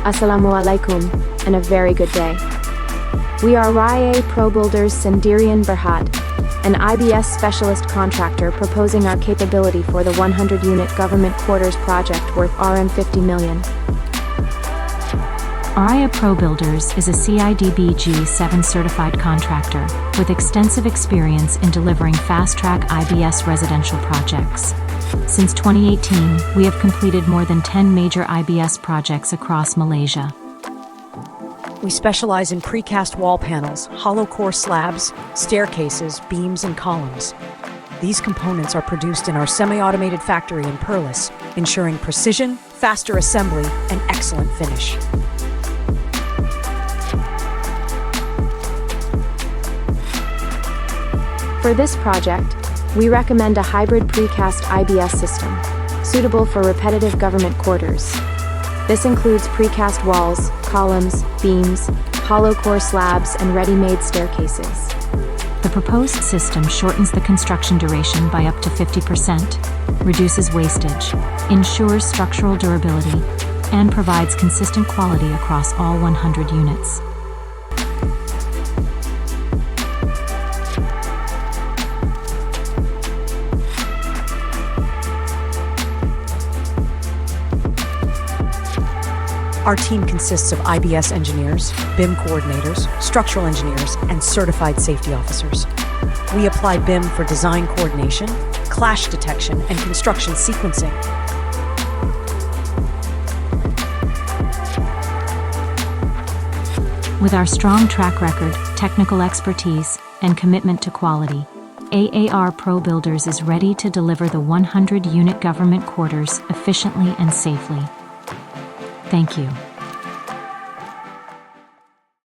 Assalamu alaikum, and a very good day. We are RABIAH Pro Builders Sendirian Berhad, an IBS specialist contractor proposing our capability for the 100-unit government quarters project worth Rm 50 million. RABIAH Pro Builders is a CIDB G7 certified contractor with extensive experience in delivering fast-track IBS residential projects. Since 2018, we have completed more than 10 major IBS projects across Malaysia. We specialize in precast wall panels, hollow core slabs, staircases, beams, and columns. These components are produced in our semi-automated factory in Perlis, ensuring precision, faster assembly, and excellent finish. For this project, we recommend a hybrid precast IBS system, suitable for repetitive government quarters. This includes precast walls, columns, beams, hollow core slabs, and ready-made staircases. The proposed system shortens the construction duration by up to 50%, reduces wastage, ensures structural durability, and provides consistent quality across all 100 units. Our team consists of IBS engineers, BIM coordinators, structural engineers, and certified safety officers. We apply BIM for design coordination, clash detection, and construction sequencing. With our strong track record, technical expertise, and commitment to quality, RABIAH Pro Builders is ready to deliver the 100-unit government quarters efficiently and safely. Thank you.